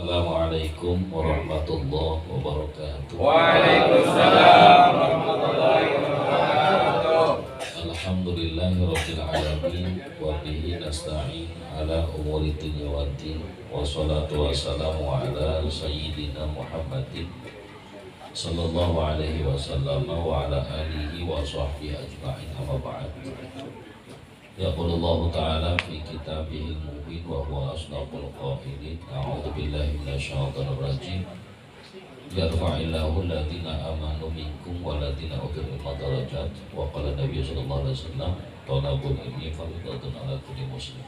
Assalamualaikum warahmatullahi wabarakatuh. Waalaikumsalam warahmatullahi wabarakatuh. Alhamdulillahirabbil alamin wa bihi nasta'in ala umuri dunya waddin wassalatu wassalamu ala sayyidina Muhammadin sallallahu alaihi wasallam wa ala alihi wa sahbihi ajma'in amma ba'd. Yaqulullahu ta'ala fi kitabihil mubin wa huwa asdaqul qailin. A'udzu billahi minasyaitonir rajim. Yarfa'illahu alladziina amanu minkum walladziina utul ilma darajat. Wa qala Nabi sallallahu alaihi wasallam, talabul ilmi fardhatun 'ala kulli muslim.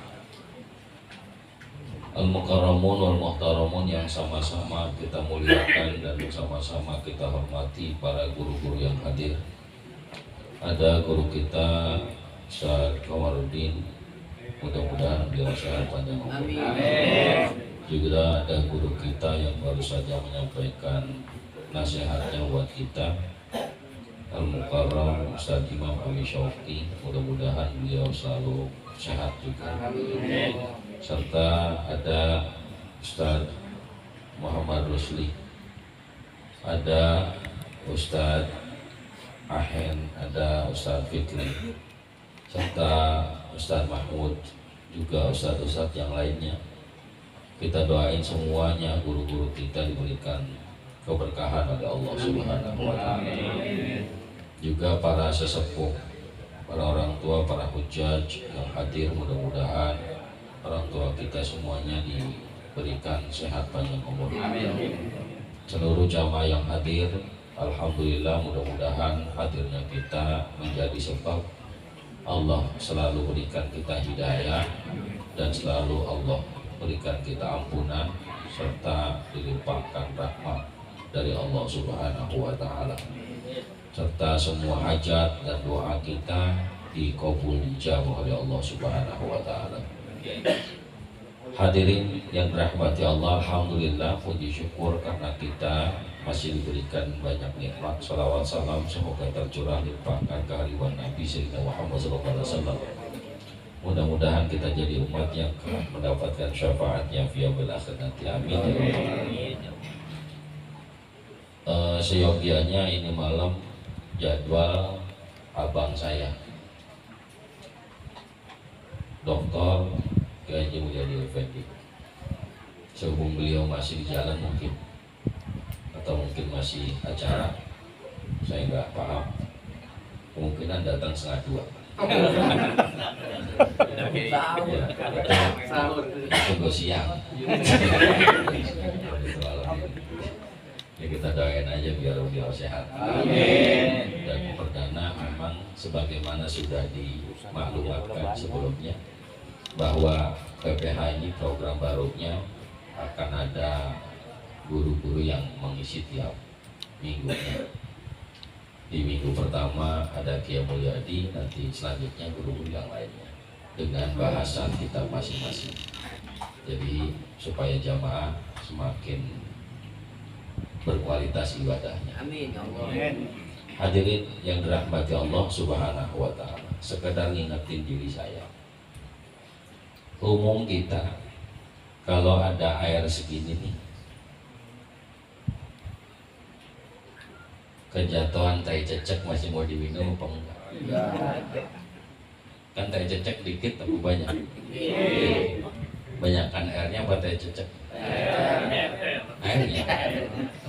Al-mukarramun wal muhtaramun yang sama-sama kita muliakan dan sama-sama kita hormati para guru-guru yang hadir. Ada guru kita Ustaz Kamarudin, mudah-mudahan beliau sehat panjang umur. Juga ada guru kita yang baru saja menyampaikan nasihatnya buat kita, Al-Mukarram Ustaz Imam Ami Syauqi, mudah-mudahan beliau selalu sehat juga. Serta ada Ustaz Muhammad Rusli, ada Ustaz Ahen, ada Ustaz Fikri, serta Ustaz Mahmud, juga Ustaz-Ustaz yang lainnya. Kita doain semuanya guru-guru kita diberikan keberkahan oleh Allah Subhanahu wa Ta'ala. Juga para sesepuh, para orang tua, para hujjaj yang hadir, mudah-mudahan orang tua kita semuanya diberikan sehat panjang umur. Seluruh jamaah yang hadir, alhamdulillah, mudah-mudahan hadirnya kita menjadi sebab Allah selalu berikan kita hidayah dan selalu Allah berikan kita ampunan serta dilimpahkan rahmat dari Allah Subhanahu wa Ta'ala, serta semua hajat dan doa kita dikabul dijabah oleh Allah Subhanahu wa Ta'ala. Hadirin yang dirahmati Allah, alhamdulillah, puji syukur karena kita masih diberikan banyak nikmat. Salawat salam semoga tercurah limpahkan kehadiran Nabi Sayyidina Muhammad SAW. Mudah-mudahan kita jadi umat yang mendapatkan syafaatnya fi yaumil akhir nanti. Amin. Seyogianya ini malam jadwal abang saya, Dr. Kiai Haji Mulyadi Effendi. Sehubung beliau masih di jalan mungkin, atau mungkin masih acara, saya nggak paham. Kemungkinan datang 1:30. Tunggu siang. Ya kita doain aja biar beliau sehat. Amin. Dan perdana memang sebagaimana sudah dimaklumatkan sebelumnya bahwa PPH ini program barunya akan ada guru-guru yang mengisi tiap minggunya. Di minggu pertama ada Kiai Mulyadi, nanti selanjutnya guru-guru yang lainnya dengan bahasan kita masing-masing. Jadi supaya jamaah semakin berkualitas ibadahnya. Amin ya Allah. Hadirin yang dirahmati Allah Subhanahu wa Ta'ala, sekedar ngingetin diri saya, umum kita kalau ada air segini nih, kejatuhan tai cecek masih mau diminum apa enggak? Kan tai cecek dikit tapi banyak. Banyakkan airnya apa tai cecek? Airnya.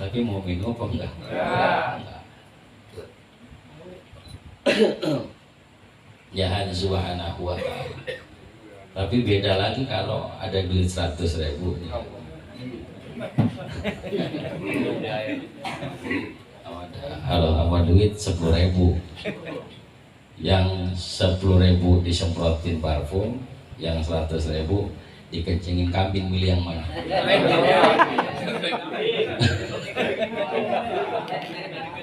Tapi mau minum apa enggak? Jahan subhanahu wa ta'ala. Tapi beda lagi kalau ada duit 100.000. Kalau sama duit 10.000, yang 10.000 disemprotin parfum, yang 100.000 dikencingin kambing, milih yang mana?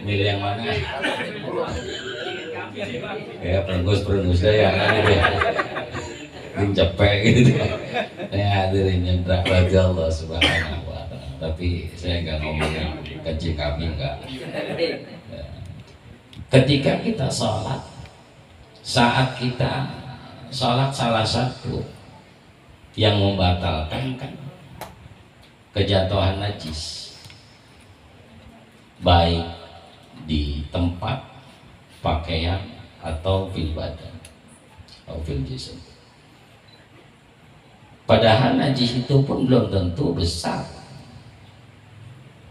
Milih yang mana? Ya perengus ya kan itu ya. Cepek gitu. Ya hadirin yang dirahmati Allah Subhanahu wa Ta'ala. Tapi saya nggak ngomongin kencing kambing, enggak. Ketika kita sholat, saat kita sholat, salah satu yang membatalkan kan kejatuhan najis, baik di tempat, pakaian, atau fil badan atau fil jism. Padahal najis itu pun belum tentu besar,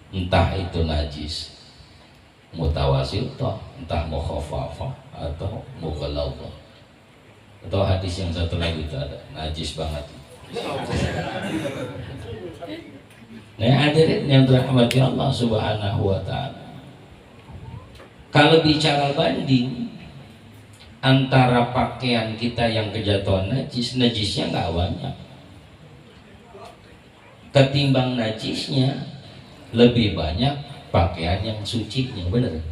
entah itu najis mutawasithah, entah mukhafafah atau mughalladhah. Atau hadis yang satu lagi itu ada najis banget. Nah, hadirin yang dirahmati Allah Subhanahu wa taala. Kalau bicara banding antara pakaian kita yang kejatuhan najis, najisnya nggak banyak. Ketimbang najisnya lebih banyak pakaian yang sucinya, bener.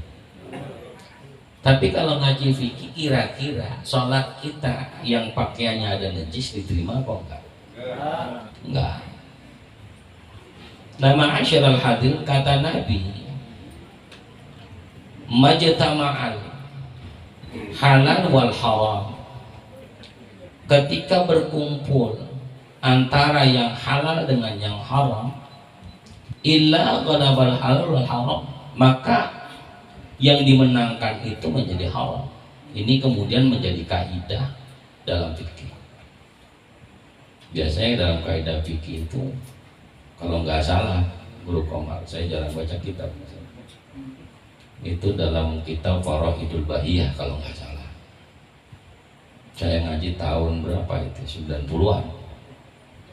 Tapi kalau ngaji fikih, kira-kira sholat kita yang pakaiannya ada najis diterima apa enggak? Enggak. Nah, ma'asyiral hadir, kata Nabi, majtama'al halal wal haram, ketika berkumpul antara yang halal dengan yang haram, illa ghalabal halal wal haram, maka yang dimenangkan itu menjadi haram. Ini kemudian menjadi kaidah dalam fikih. Biasanya dalam kaidah fikih itu, kalau nggak salah, Guru Komar, saya jarang baca kitab, itu dalam kitab Faraidul Bahiyah kalau nggak salah. Saya ngaji tahun berapa itu? 90-an.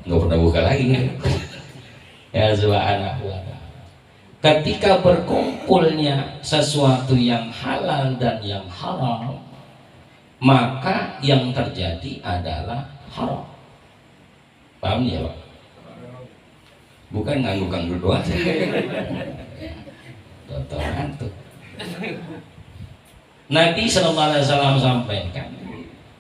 Nggak pernah buka lagi. Ya subhanahu wa ta'ala. Ketika berkumpulnya sesuatu yang halal dan yang haram, maka yang terjadi adalah haram. Paham ya Pak? Bukan ngangguk-ngangguk doang. Toto ngantuk. Nabi SAW sampaikan,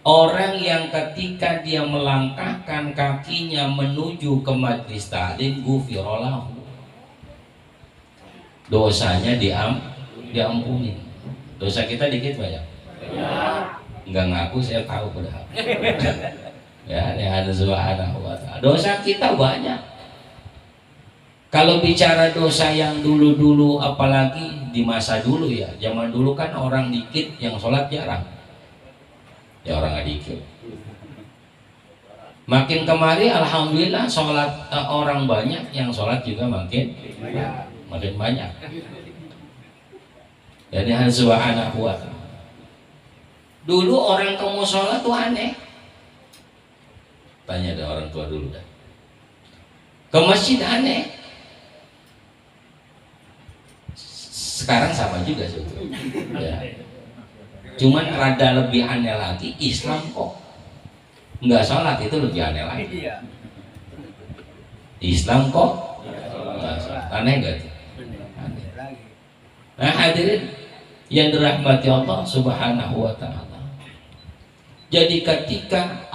orang yang ketika dia melangkahkan kakinya menuju ke majlis ta'lim, ghufira lahu, dosanya diampuni. Dosa kita dikit banyak? Enggak ngaku, saya tahu padahal. Ya, ini ada subhanahu wa ta'ala. Dosa kita banyak. Kalau bicara dosa yang dulu-dulu, apalagi di masa dulu ya, zaman dulu kan orang dikit yang sholat jarang. Ya orang nggak dikit. Makin kemari alhamdulillah sholat orang banyak, yang sholat juga makin banyak. Jadi subhanahu wa ta'ala. Dulu orang ke mushola tuh aneh. Tanya ada orang tua dulu dah. Ke masjid aneh. Sekarang sama juga sebetulnya. Ya. Cuman rada lebih aneh lagi, Islam kok nggak sholat itu lebih aneh lagi. Islam kok nggak sholat, aneh nggak tuh? Nah hadirin yang dirahmati Allah Subhanahu wa ta'ala. Jadi ketika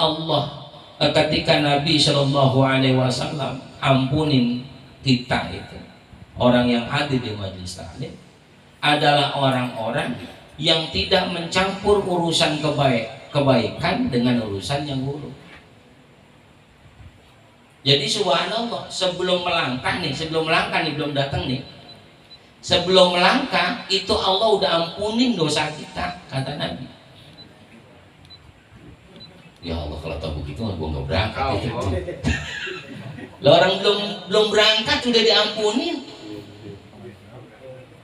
Nabi Shallallahu Alaihi Wasallam ampunin kita itu, orang yang hadir di majelis taklim adalah orang-orang yang tidak mencampur urusan kebaikan dengan urusan yang buruk. Jadi subhanallah, sebelum melangkah nih, belum datang nih, sebelum melangkah itu Allah udah ampunin dosa kita, kata Nabi. Ya Allah, kalau tahu begitu gue nggak berangkat itu. Lah orang belum berangkat udah diampunin.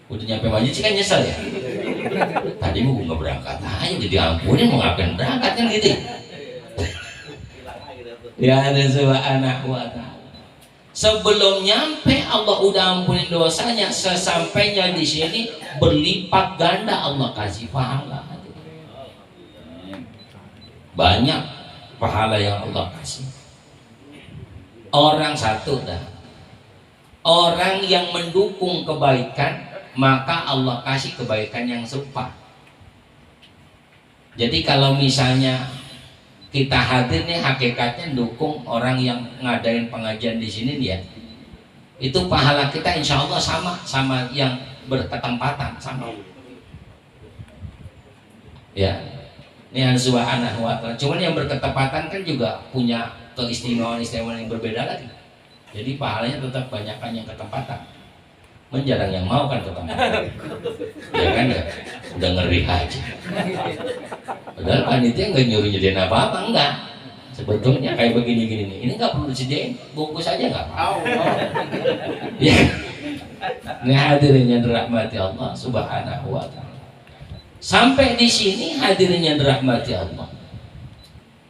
Udah nyampe masjid sih kan nyesel ya. Tadi gue nggak berangkat aja udah diampunin, mau ngapain berangkat kan gitu. Ya ada subhanahu wa ta'ala. Sebelum nyampe Allah udah ampunin dosanya, sesampainya di sini berlipat ganda Allah kasih pahala. Banyak pahala yang Allah kasih. Orang satu dah, orang yang mendukung kebaikan, maka Allah kasih kebaikan yang serupa. Jadi kalau misalnya kita hadir nih, hakikatnya dukung orang yang ngadain pengajian di sini dia, itu pahala kita insya Allah sama yang berketempatan sama. Ya, ini subhanahu wa ta'ala. Cuman yang berketepatan kan juga punya keistimewaan yang berbeda lagi. Jadi pahalanya tetap banyakkan yang ketempatan. Menjarang yang mau kan ketempatan. Ya kan ya? Udah ngeri aja. Padahal panitia nggak nyuruh nyediain apa-apa, enggak. Sebetulnya kayak begini-gini nih, ini nggak perlu disediain, bungkus aja nggak apa-apa. Ya. Ini hadirin yang dirahmati Allah Subhanahu wa Ta'ala. Sampai di sini hadirin yang dirahmati Allah,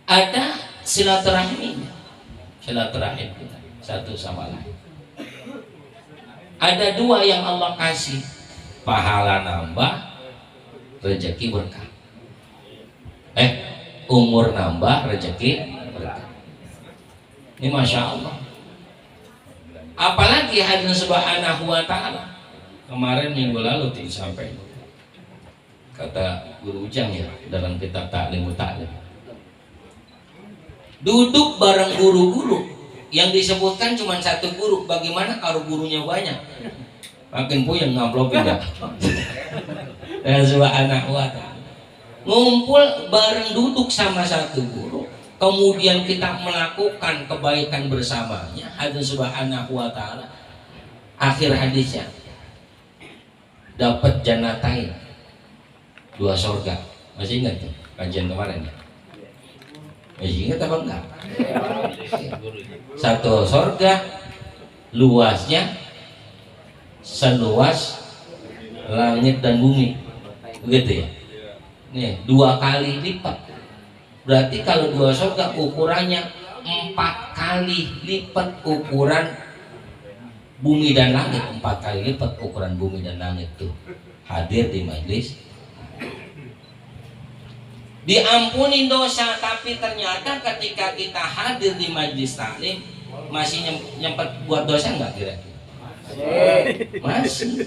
ada silaturahim kita satu sama lain. Ada dua yang Allah kasih, pahala nambah, rezeki berkah. Umur nambah, rezeki berkah. Ini Masya Allah. Apalagi hadirin Subhanahu wa Ta'ala. Kemarin minggu lalu sampai kata Guru Ujang ya dalam kitab Ta'lim Ta'lim, duduk bareng guru-guru yang disebutkan cuma satu guru. Bagaimana kalau gurunya banyak? Makin puyeng ngamplopin dah. Dan Subhanahu wa Ta'ala ngumpul bareng duduk sama satu guru, kemudian kita melakukan kebaikan bersamanya. Hadirin Subhanahu wa Ta'ala, akhir hadisnya dapat jannatain, 2 surga. Masih ingat tuh kajian kemarin ya? Masih ingat apa enggak? Satu surga luasnya seluas langit dan bumi, begitu ya? Nih 2 kali lipat. Berarti kalau 2 surga ukurannya 4 kali lipat ukuran bumi dan langit. 4 kali lipat ukuran bumi dan langit tuh hadir di majelis. Diampuni dosa, tapi ternyata ketika kita hadir di majelis taklim masih nyempet buat dosa nggak kira-kira? Masih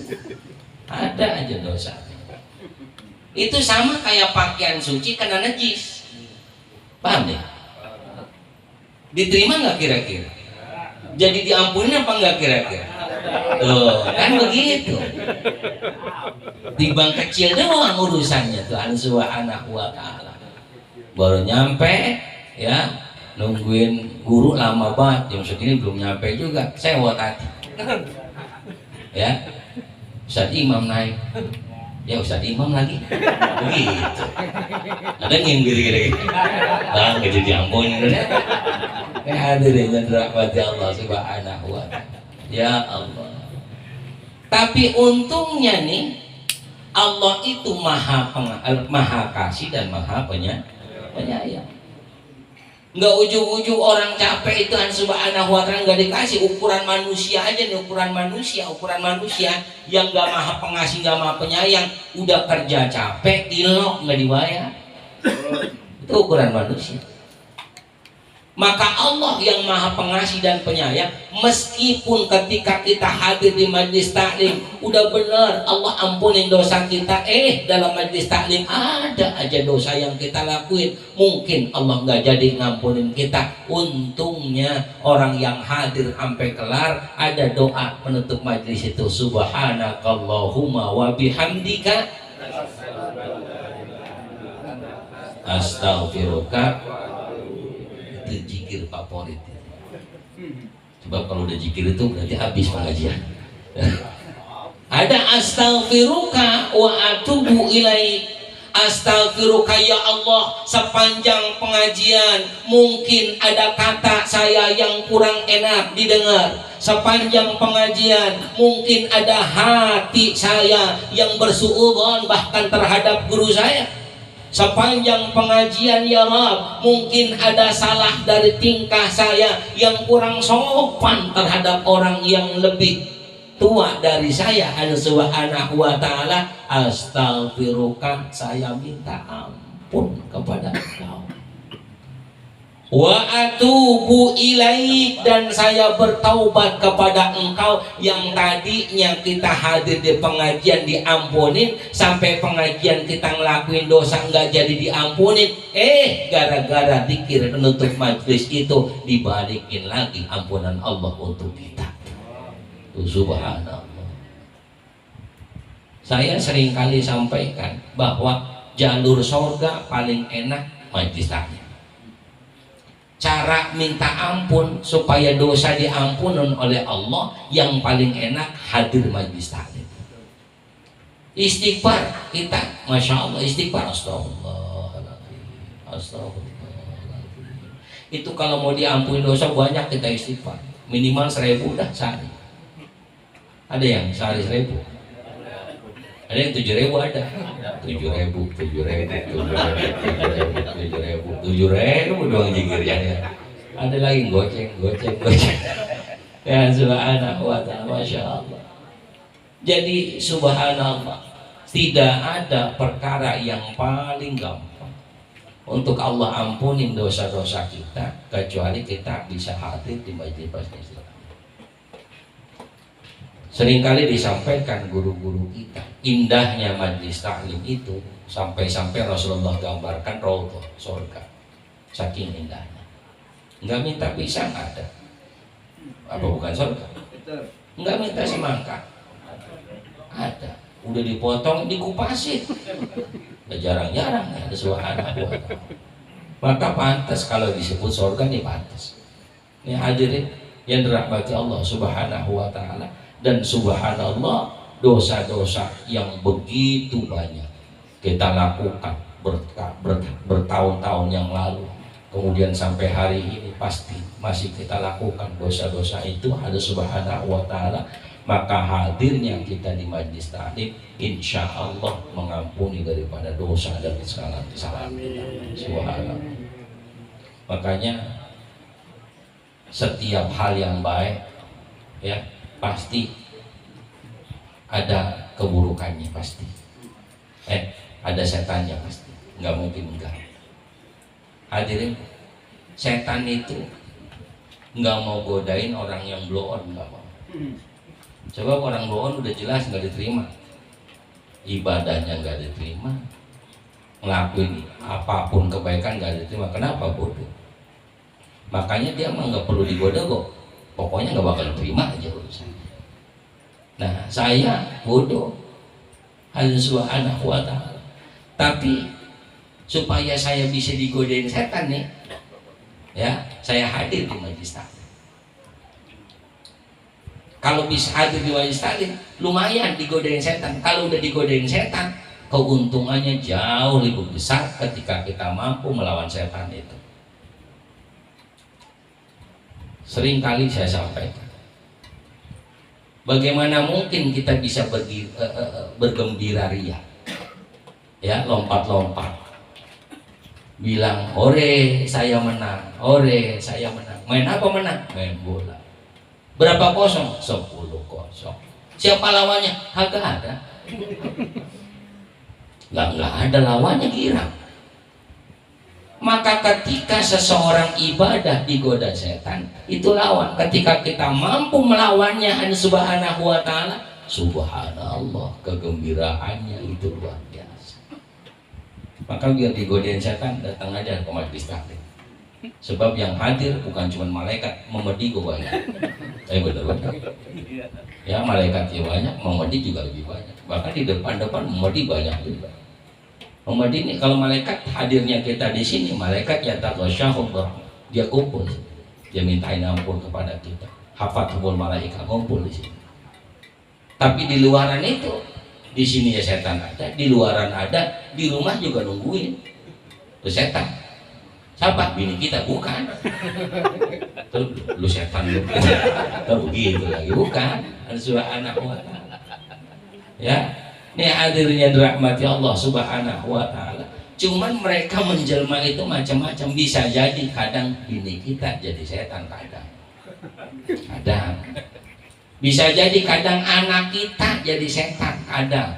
ada aja dosa. Itu sama kayak pakaian suci kena najis. Paham deh? Diterima nggak kira-kira? Jadi diampuni apa nggak kira-kira? Tuh, kan begitu. Di bank kecil doang urusannya tuh Subhanahu wa Ta'ala. Baru nyampe ya, nungguin guru lama banget, jam segini belum nyampe juga, sewot hati. Ya, Ustadz Imam naik. Ya Ustadz Imam lagi. Begitu. Ada yang gini-gini. Bang, jadi diampuni. Hadirin yang dirahmati Allah Subhanahu wa Ta'ala. Ya Allah. Tapi untungnya nih, Allah itu maha kasih dan maha penyayang. Nggak ujung-ujung orang capek itu Subhanahu wa Ta'ala nggak dikasih. Ukuran manusia aja nih, ukuran manusia yang nggak maha pengasih, nggak maha penyayang, udah kerja capek, ilok nggak dibayar. Itu ukuran manusia. Maka Allah yang maha pengasih dan penyayang, meskipun ketika kita hadir di majlis taklim udah benar Allah ampunin dosa kita, dalam majlis taklim ada aja dosa yang kita lakuin, mungkin Allah nggak jadi ngampunin kita. Untungnya orang yang hadir sampai kelar ada doa penutup majlis itu, subhanakallahumma wa bihamdika astaghfiruka. Itu zikir favorit. Sebab kalau udah zikir itu berarti habis pengajian. Ada astaghfiruka wa atubu ilaik. Astaghfiruka ya Allah, sepanjang pengajian mungkin ada kata saya yang kurang enak didengar. Sepanjang pengajian mungkin ada hati saya yang bersuudzon bahkan terhadap guru saya. Sepanjang pengajian ya Rabb, mungkin ada salah dari tingkah saya yang kurang sopan terhadap orang yang lebih tua dari saya. Subhanahu wa Ta'ala, astaghfiruka, saya minta ampun kepada Engkau. Wa atubu ilaik, dan saya bertaubat kepada Engkau. Yang tadinya kita hadir di pengajian diampunin, sampai pengajian kita ngelakuin dosa nggak jadi diampunin, gara-gara zikir penutup majlis itu dibalikin lagi ampunan Allah untuk kita. Subhanallah. Saya seringkali sampaikan bahwa jalur surga paling enak majlis taklim. cara minta ampun supaya dosa diampunin oleh Allah yang paling enak hadir majlis taklim. Istighfar kita, masya Allah istighfar, astagfirullahaladzim, astagfirullahaladzim. Itu kalau mau diampuni dosa banyak kita istighfar, minimal 1000 dah sehari. Ada yang sehari 1000, ada yang 7.000, ada 7.000 doang jingkirnya ya. Ada lagi goceng ya subhanallah wa ta'ala, masya Allah. Jadi subhanallah, tidak ada perkara yang paling gampang untuk Allah ampunin dosa-dosa kita kecuali kita bisa hadir di majelis. Seringkali disampaikan guru-guru kita, indahnya majlis taklim itu sampai-sampai Rasulullah gambarkan raudhah surga, saking indahnya. Enggak minta pisang ada, apa bukan surga? Enggak minta semangka ada, udah dipotong dikupasin. Jarang-jarang ada subhanallah. Maka pantas kalau disebut surga nih pantas. Ini hadirin yang dirahmati Allah subhanahu wa ta'ala. Dan subhanallah, dosa-dosa yang begitu banyak kita lakukan bertahun-tahun yang lalu, kemudian sampai hari ini pasti masih kita lakukan dosa-dosa itu, ada subhanahu wa ta'ala. Maka hadirnya kita di majlis taklim insya Allah mengampuni daripada dosa dan kesalahan kita. Subhanallah. Makanya setiap hal yang baik ya pasti ada keburukannya, pasti ada setannya, pasti nggak mungkin enggak. Hadirin, setan itu nggak mau godain orang yang blow on, nggak mau. Coba orang blow on udah jelas nggak diterima, ibadahnya nggak diterima, ngelakuin apapun kebaikan nggak diterima. Kenapa? Bodoh. Makanya dia mah nggak perlu digoda kok, pokoknya nggak bakal terima aja urusan. Nah, saya bodoh, Allah subhanahu wa ta'ala. Tapi supaya saya bisa digodain setan nih, ya saya hadir di majlis taklim. Kalau bisa hadir di majlis taklim, lumayan digodain setan. Kalau udah digodain setan, keuntungannya jauh lebih besar ketika kita mampu melawan setan itu. Seringkali saya sampaikan, bagaimana mungkin kita bisa bergembira ria, ya lompat-lompat, bilang ore saya menang, ore saya menang. Main apa menang? Main bola. Berapa kosong? 10-0. Siapa lawannya? Kagak ada. Nggak ada lawannya, girang. Maka ketika seseorang ibadah digoda setan, itu lawan. Ketika kita mampu melawannya subhanahu wa ta'ala, subhanallah, kegembiraannya itu luar biasa. Maka biar digodain setan, datang aja ke majlis taklim. Sebab yang hadir bukan cuma malaikat, memedi juga banyak. Bener-bener. Ya malaikatnya banyak, memedi juga lebih banyak. Bahkan di depan-depan memedi banyak juga. Memedi ini kalau malaikat hadirnya kita di sini, malaikat ya taqasyahum, dia kumpul, dia mintain ampun kepada kita. Hafathul malaikat kumpul di sini. Tapi di luaran itu, di sini ya setan ada, di luaran ada, di rumah juga nungguin. Itu setan. Siapa? Bini kita, bukan. Terus lu setan lu. Terus begitu lagi, bukan. Subhanahu wa ta'ala. Ya. Ini hadirnya dirahmati Allah subhanahu wa ta'ala. Cuman mereka menjelma itu macam-macam. Bisa jadi kadang bini kita jadi setan, kadang bisa jadi kadang anak kita jadi setan, kadang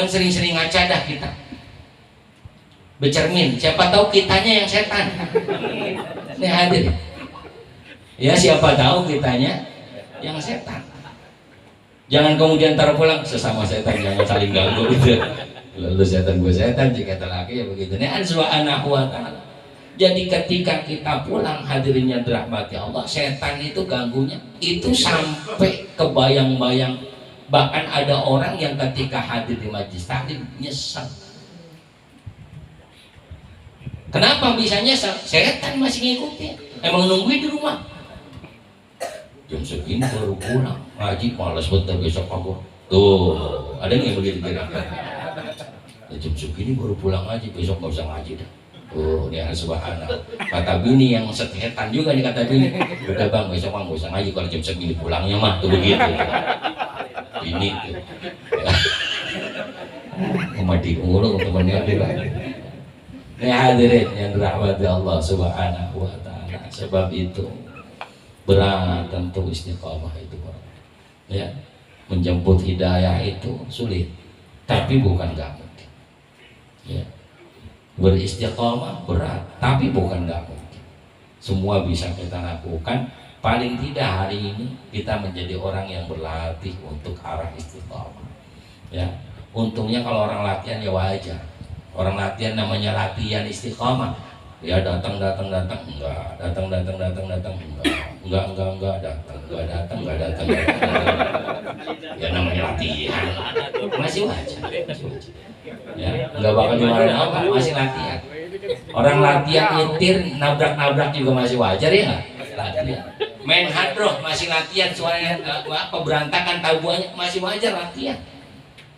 sering-sering ngaca dah kita bercermin, siapa tahu kitanya yang setan. Ini hadir ya, siapa tahu kitanya yang setan. Jangan kemudian taruh pulang sesama setan, jangan saling ganggu gitu. Lalu setan gue setan, jika laki ya begitu. Ini subhanahu wa ta'ala. Jadi ketika kita pulang hadirinnya dirahmati Allah, setan itu ganggunya itu sampai kebayang-bayang. Bahkan ada orang yang ketika hadir di majlis taklim nyesal. Kenapa bisa nyasar? Setan masih ngikutin, emang nungguin di rumah. Jam segini baru pulang, ngaji malas betul besok aku. Tuh, ada nggak yang begitu kira-kira? Jam segini baru pulang ngaji, besok nggak usah ngaji dah. Oh, ini subhanallah. Kata bini yang setan juga nih, kata bini. Udah bang, besok bang nggak usah ngaji kalau jam segini pulangnya mah tuh begitu. Ini tuh. Mati mulu temennya dia. Ini hadirin yang dirahmati Allah Subhanahu wa taala. Sebab itu berat tentu istiqamah itu, ya. Menjemput hidayah itu sulit, tapi bukan gak mungkin. Ya. Beristiqamah berat, tapi bukan gak mungkin. Semua bisa kita lakukan. Paling tidak hari ini kita menjadi orang yang berlatih untuk arah istiqamah. Ya, untungnya kalau orang latihan ya wajar. Orang latihan namanya latihan istiqamah. Ya datang enggak, datang enggak. Ya namanya latihan. Masih wajar. Ya, enggak bakal dimarahin apa, masih latihan. Orang latihan nyetir, nabrak juga masih wajar ya nggak? Latihan. Main hadroh masih latihan, suaranya apa berantakan tabuannya masih wajar latihan.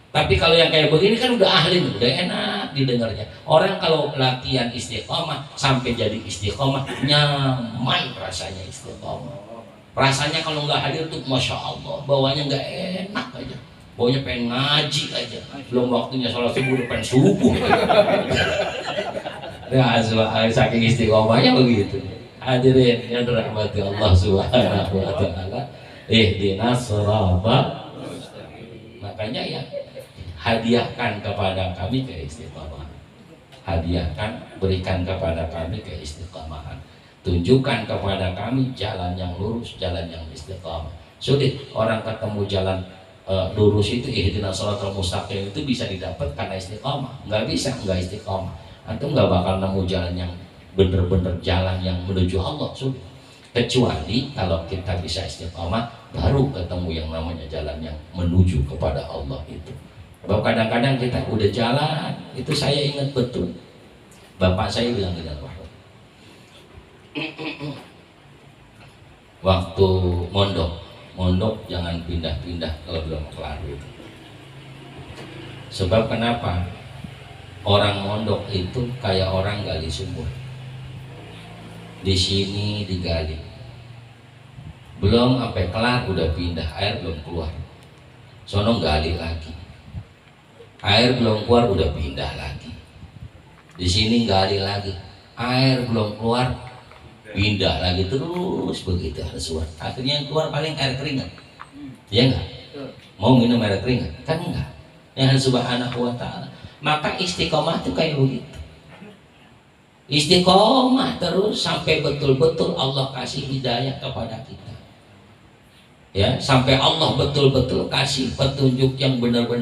Tapi kalau yang kayak begini kan udah ahli, udah enak didengarnya. Orang kalau latihan istiqomah sampai jadi istiqomah, nyaman rasanya istiqomah. Rasanya kalau nggak hadir tuh masya Allah, bawanya nggak enak aja, bawanya pengen ngaji aja. Belum waktunya sholat subuh, udah pengen subuh. Ya, saking istiqomahnya begitu. Hadirin yang dirahmati Allah Subhanahu wa taala, ihdinas siratal. Makanya ya, hadiahkan kepada kami keistiqomahan. Hadiahkan, berikan kepada kami keistiqomahan. Tunjukkan kepada kami jalan yang lurus, jalan yang istiqomah. Sulit orang ketemu jalan lurus itu, ihdinas siratal mustaqim itu bisa didapat karena istiqomah. Nggak bisa nggak istiqomah. Antum nggak bakal nemu jalan yang bener-bener jalan yang menuju Allah, sulit. Kecuali kalau kita bisa istiqomah, baru ketemu yang namanya jalan yang menuju kepada Allah itu. Bahwa kadang-kadang kita udah jalan, itu saya ingat betul. Bapak saya bilang gini, waktu mondok jangan pindah-pindah kalau belum kelar itu. Sebab kenapa? Orang mondok itu kayak orang gali sumur. Di sini digali, belum sampai kelar udah pindah, air belum keluar. Sono gali lagi, air belum keluar udah pindah lagi. Di sini gali lagi, air belum keluar, pindah lagi, terus begitu suara. Akhirnya yang keluar paling air keringat, ya enggak? Mau minum air keringat? Kan enggak. Yang subhanahu wa ta'ala. Maka istiqomah itu kayak begitu. Istiqomah terus sampai betul-betul Allah kasih hidayah kepada kita. Ya, sampai Allah betul-betul kasih petunjuk yang benar-benar